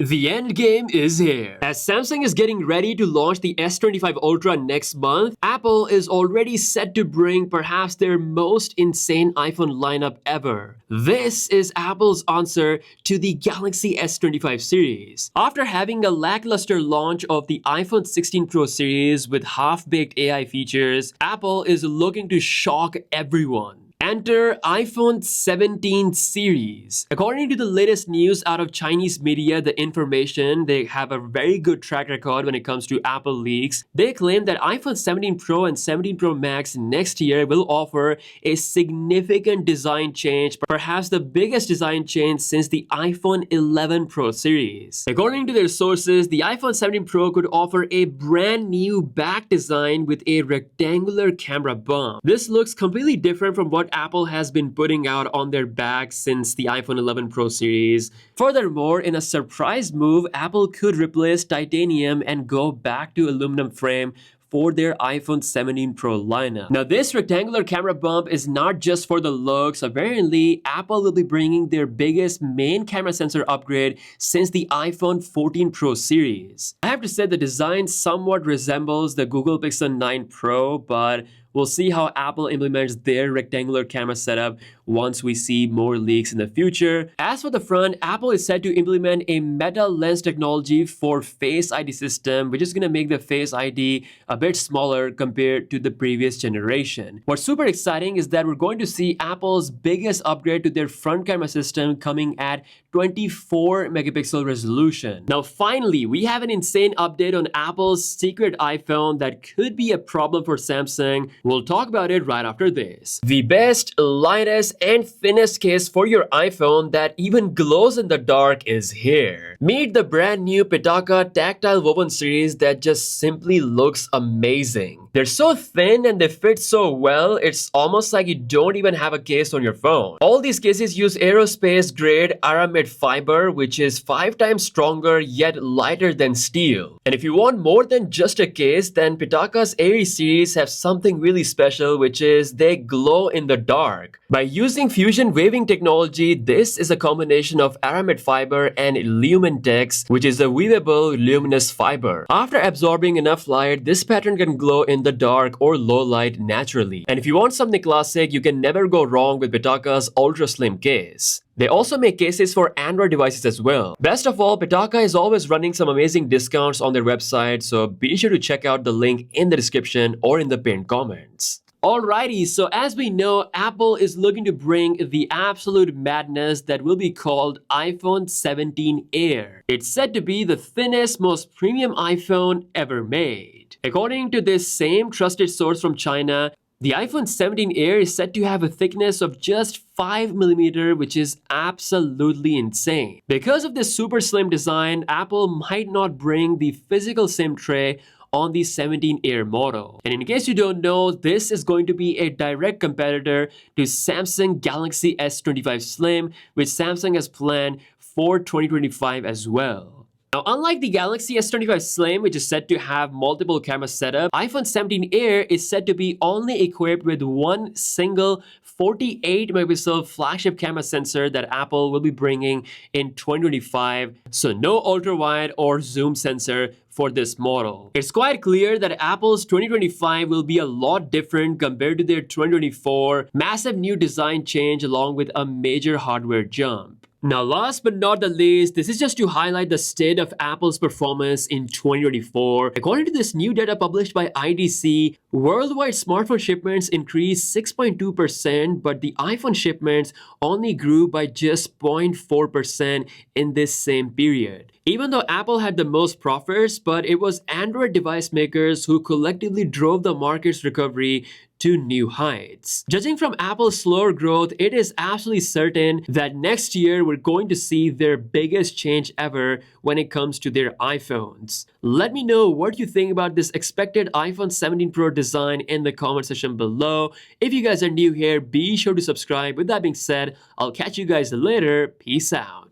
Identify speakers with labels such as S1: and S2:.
S1: The end game is here. As Samsung is getting ready to launch the S25 Ultra next month, Apple is already set to bring perhaps their most insane iPhone lineup ever. This is Apple's answer to the Galaxy S25 series. After having a lackluster launch of the iPhone 16 Pro series with half-baked AI features, Apple is looking to shock everyone. Enter iPhone 17 series. According to the latest news out of Chinese media, the information, they have a very good track record when it comes to Apple leaks. They claim that iPhone 17 Pro and 17 Pro Max next year will offer a significant design change, perhaps the biggest design change since the iPhone 11 Pro series. According to their sources, the iPhone 17 Pro could offer a brand new back design with a rectangular camera bump. This looks completely different from what Apple has been putting out on their back since the iPhone 11 Pro series. Furthermore, in a surprise move, Apple could replace titanium and go back to aluminum frame for their iPhone 17 Pro lineup. Now, this rectangular camera bump is not just for the looks. Apparently, Apple will be bringing their biggest main camera sensor upgrade since the iPhone 14 Pro series. I have to say the design somewhat resembles the Google Pixel 9 Pro, but we'll see how Apple implements their rectangular camera setup once we see more leaks in the future. As for the front, Apple is set to implement a Meta lens technology for Face ID system, which is going to make the Face ID a bit smaller compared to the previous generation. What's super exciting is that we're going to see Apple's biggest upgrade to their front camera system coming at 24 megapixel resolution. Now, finally, we have an insane update on Apple's secret iPhone that could be a problem for Samsung. We'll talk about it right after this. The best, lightest, and thinnest case for your iPhone that even glows in the dark is here. Meet the brand new Pitaka Tactile Woven series that just simply looks amazing. They're so thin and they fit so well, it's almost like you don't even have a case on your phone. All these cases use aerospace grade aramid fiber, which is 5 times stronger yet lighter than steel. And if you want more than just a case, then Pitaka's Airy series have something really special, which is they glow in the dark. By using fusion waving technology, this is a combination of aramid fiber and Lumentex, which is a weavable luminous fiber. After absorbing enough light, this pattern can glow in the dark or low light naturally. And if you want something classic, you can never go wrong with Pitaka's ultra slim case. They also make cases for Android devices as well. Best of all, Pitaka is always running some amazing discounts on their website, so be sure to check out the link in the description or in the pinned comments. Alrighty, so as we know, Apple is looking to bring the absolute madness that will be called iPhone 17 Air. It's said to be the thinnest, most premium iPhone ever made. According to this same trusted source from China, the iPhone 17 Air is said to have a thickness of just 5mm, which is absolutely insane. Because of this super slim design, Apple might not bring the physical SIM tray on the 17 Air model. And in case you don't know, this is going to be a direct competitor to Samsung Galaxy S25 Slim, which Samsung has planned for 2025 as well. Now, unlike the Galaxy S25 Slim, which is said to have multiple camera setup, iPhone 17 Air is said to be only equipped with one single 48 megapixel flagship camera sensor that Apple will be bringing in 2025. So no ultra wide or zoom sensor for this model. It's quite clear that Apple's 2025 will be a lot different compared to their 2024. Massive new design change along with a major hardware jump. Now, last but not the least, this is just to highlight the state of Apple's performance in 2024. According to this new data published by IDC, worldwide smartphone shipments increased 6.2%, but the iPhone shipments only grew by just 0.4% in this same period. Even though Apple had the most profits, but it was Android device makers who collectively drove the market's recovery to new heights. Judging from Apple's slower growth, it is absolutely certain that next year we're going to see their biggest change ever when it comes to their iPhones. Let me know what you think about this expected iPhone 17 Pro design in the comment section below. If you guys are new here, be sure to subscribe. With that being said, I'll catch you guys later. Peace out.